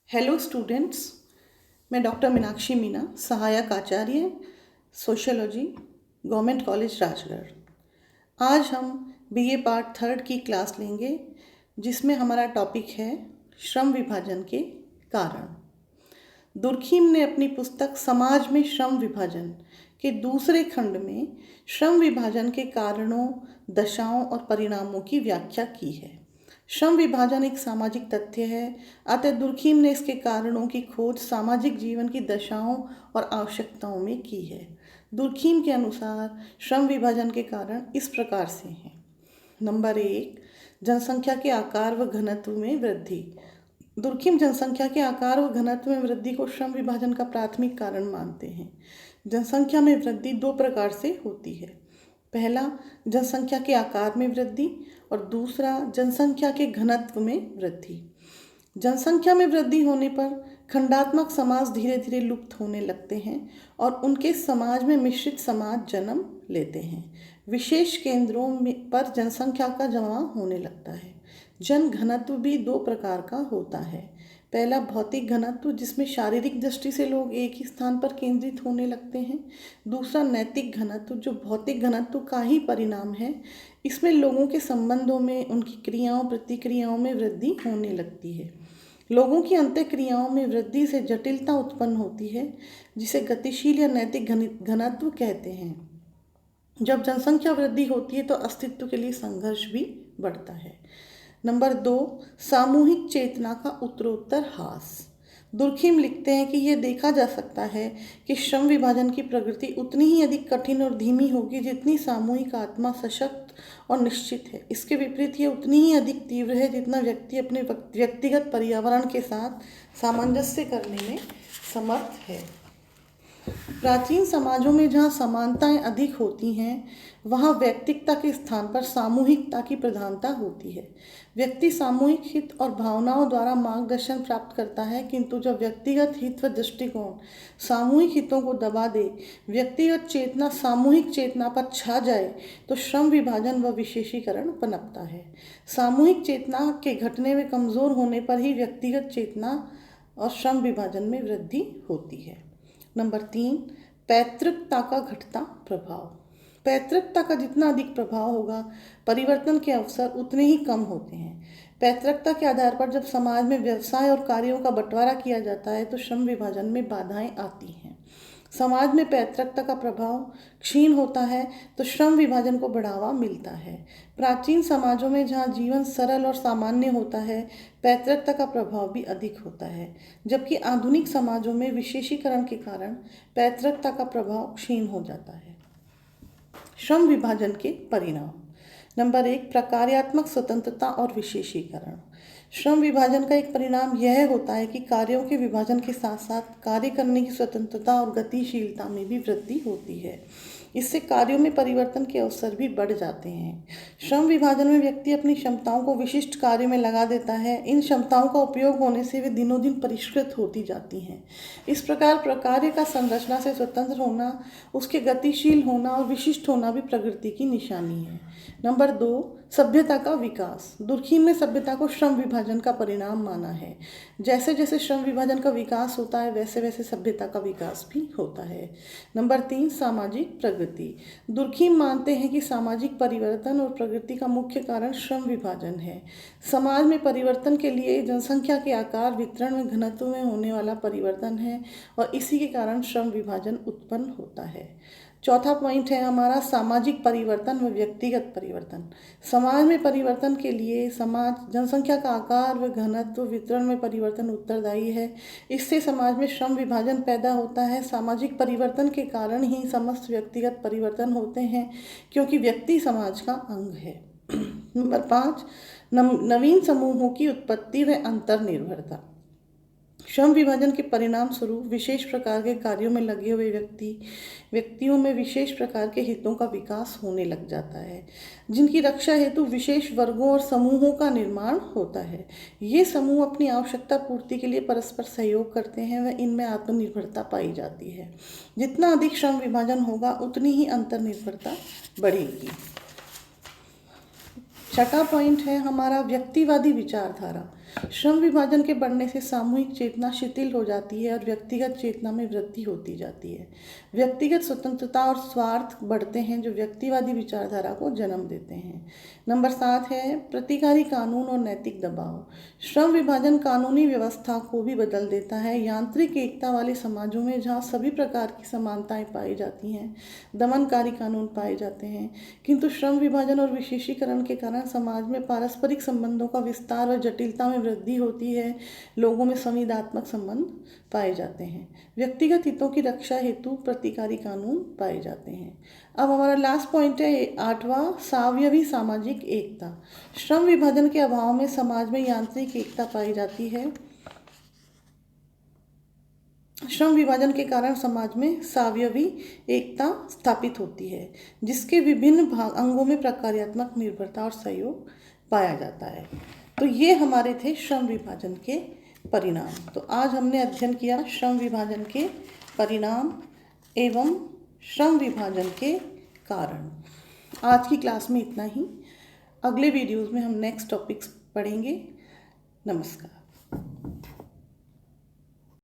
Hello students, मैं doctor Meenakshi Meena, सहायक आचार्य sociology, government college Rajgarh. आज हम बीए पार्ट थर्ड की क्लास लेंगे, जिसमें हमारा टॉपिक है श्रम विभाजन के कारण। दुर्खीम ने अपनी पुस्तक समाज में श्रम विभाजन के दूसरे खंड में श्रम विभाजन के कारणों, दशाओं और परिणामों की व्याख्या की है। श्रम विभाजन एक सामाजिक तथ्य है, अतः दुर्खीम ने इसके कारणों की खोज सामाजिक जीवन की दशाओं और आवश्यकताओं में की है। दुर्खीम के अनुसार श्रम विभाजन के कारण इस प्रकार से हैं। नंबर 1, जनसंख्या के आकार व घनत्व में वृद्धि। दुर्खीम जनसंख्या के आकार व घनत्व में वृद्धि को श्रम विभाजन का प्राथमिक कारण मानते हैं। जनसंख्या में वृद्धि दो प्रकार से होती है। पहला, जनसंख्या के आकार में वृद्धि और दूसरा, जनसंख्या के घनत्व में वृद्धि। जनसंख्या में वृद्धि होने पर खंडात्मक समाज धीरे धीरे लुप्त होने लगते हैं और उनके समाज में मिश्रित समाज जन्म लेते हैं। विशेष केंद्रों पर जनसंख्या का जमाव होने लगता है। जन घनत्व भी दो प्रकार का होता है। पहला, भौतिक घनत्व, जिसमें शारीरिक दृष्टि से लोग एक ही स्थान पर केंद्रित होने लगते हैं। दूसरा, नैतिक घनत्व, जो भौतिक घनत्व का ही परिणाम है। इसमें लोगों के संबंधों में, उनकी क्रियाओं प्रतिक्रियाओं में वृद्धि होने लगती है। लोगों की अंतःक्रियाओं में वृद्धि से जटिलता उत्पन्न होती है, जिसे गतिशील या नैतिक घनत्व कहते हैं। जब जनसंख्या वृद्धि होती है तो अस्तित्व के लिए संघर्ष भी बढ़ता है। नंबर 2, सामूहिक चेतना का उत्तरोत्तर ह्रास। दुर्खीम लिखते हैं कि यह देखा जा सकता है कि श्रम विभाजन की प्रगति उतनी ही अधिक कठिन और धीमी होगी जितनी सामूहिक आत्मा सशक्त और निश्चित है। इसके विपरीत यह उतनी ही अधिक तीव्र है जितना व्यक्ति अपने व्यक्तिगत पर्यावरण के साथ सामंजस्य करने में समर्थ है। प्राचीन समाजों में जहाँ समानताएं अधिक होती हैं, वहाँ व्यक्तिगता के स्थान पर सामूहिकता की प्रधानता होती है। व्यक्ति सामूहिक हित और भावनाओं द्वारा मार्गदर्शन प्राप्त करता है, किंतु जब व्यक्तिगत हित व दृष्टिकोण सामूहिक हितों को दबा दे, व्यक्तिगत चेतना सामूहिक चेतना पर छा जाए, तो श्रम विभाजन व विशेषीकरण पनपता है। सामूहिक चेतना के घटने में कमजोर होने पर ही व्यक्तिगत चेतना और श्रम विभाजन में वृद्धि होती है। नंबर 3, पैतृकता का घटता प्रभाव। पैतृकता का जितना अधिक प्रभाव होगा, परिवर्तन के अवसर उतने ही कम होते हैं। पैतृकता के आधार पर जब समाज में व्यवसाय और कार्यों का बंटवारा किया जाता है तो श्रम विभाजन में बाधाएं आती हैं। समाज में पैतृकता का प्रभाव क्षीण होता है तो श्रम विभाजन को बढ़ावा मिलता है। प्राचीन समाजों में जहाँ जीवन सरल और सामान्य होता है, पैतृकता का प्रभाव भी अधिक होता है, जबकि आधुनिक समाजों में विशेषीकरण के कारण पैतृकता का प्रभाव क्षीण हो जाता है। श्रम विभाजन के परिणाम। नंबर 1, प्रकार्यात्मक स्वतंत्रता और विशेषीकरण। श्रम विभाजन का एक परिणाम यह होता है कि कार्यों के विभाजन के साथ साथ कार्य करने की स्वतंत्रता और गतिशीलता में भी वृद्धि होती है। इससे कार्यों में परिवर्तन के अवसर भी बढ़ जाते हैं। श्रम विभाजन में व्यक्ति अपनी क्षमताओं को विशिष्ट कार्य में लगा देता है। इन क्षमताओं का उपयोग होने से वे दिनों दिन परिष्कृत होती जाती हैं। इस प्रकार प्रकार्य का संरचना से स्वतंत्र होना, उसके गतिशील होना और विशिष्ट होना भी प्रगति की निशानी है। नंबर 2, सभ्यता का विकास। दुर्खीम ने सभ्यता को श्रम विभाजन का परिणाम माना है। जैसे जैसे श्रम विभाजन का विकास होता है, वैसे वैसे सभ्यता का विकास भी होता है। नंबर 3, सामाजिक प्रगति। दुर्खीम मानते हैं कि सामाजिक परिवर्तन और प्रगति का मुख्य कारण श्रम विभाजन है। समाज में परिवर्तन के लिए जनसंख्या के आकार, वितरण में घनत्व में होने वाला परिवर्तन है और इसी के कारण श्रम विभाजन उत्पन्न होता है। चौथा पॉइंट है हमारा सामाजिक परिवर्तन व व्यक्तिगत परिवर्तन। समाज में परिवर्तन के लिए जनसंख्या का आकार व घनत्व, वितरण में परिवर्तन उत्तरदायी है। इससे समाज में श्रम विभाजन पैदा होता है। सामाजिक परिवर्तन के कारण ही समस्त व्यक्तिगत परिवर्तन होते हैं, क्योंकि व्यक्ति समाज का अंग है। नंबर 5, नवीन समूहों की उत्पत्ति व अंतर्निर्भरता। श्रम विभाजन के परिणाम स्वरूप विशेष प्रकार के कार्यों में लगे हुए व्यक्तियों में विशेष प्रकार के हितों का विकास होने लग जाता है, जिनकी रक्षा हेतु विशेष वर्गों और समूहों का निर्माण होता है। ये समूह अपनी आवश्यकता पूर्ति के लिए परस्पर सहयोग करते हैं व इनमें आत्मनिर्भरता पाई जाती है। जितना अधिक श्रम विभाजन होगा, उतनी ही अंतर्निर्भरता बढ़ेगी। छठा पॉइंट है हमारा व्यक्तिवादी विचारधारा। श्रम विभाजन के बढ़ने से सामूहिक चेतना शिथिल हो जाती है और व्यक्तिगत चेतना में वृद्धि होती जाती है। व्यक्तिगत स्वतंत्रता और स्वार्थ बढ़ते हैं जो व्यक्तिवादी विचारधारा को जन्म देते हैं। नंबर 7 है प्रतिकारी कानून और नैतिक दबाव। श्रम विभाजन कानूनी व्यवस्था को भी बदल देता है। यांत्रिक एकता वाले समाजों में जहाँ सभी प्रकार की समानताएं पाई जाती हैं, दमनकारी कानून पाए जाते हैं, किंतु श्रम विभाजन और विशेषीकरण के कारण समाज में पारस्परिक संबंधों का विस्तार और जटिलता में वृद्धि होती है। लोगों में संविदात्मक संबंध पाए जाते हैं। व्यक्तिगत हितों की रक्षा हेतु प्रतिकारी कानून पाए जाते हैं। अब हमारा लास्ट पॉइंट है 8वां, सावयवी सामाजिक एकता। श्रम विभाजन के अभाव में समाज में यांत्रिक एकता पाई जाती है। श्रम विभाजन के कारण समाज में सावयवी एकता स्थापित होती है, जिसके विभिन्न अंगों में प्रकार्यात्मक निर्भरता और सहयोग पाया जाता है। तो ये हमारे थे श्रम विभाजन के परिणाम। तो आज हमने अध्ययन किया श्रम विभाजन के परिणाम एवं श्रम विभाजन के कारण। आज की क्लास में इतना ही। अगले वीडियोज़ में हम नेक्स्ट टॉपिक्स पढ़ेंगे। नमस्कार।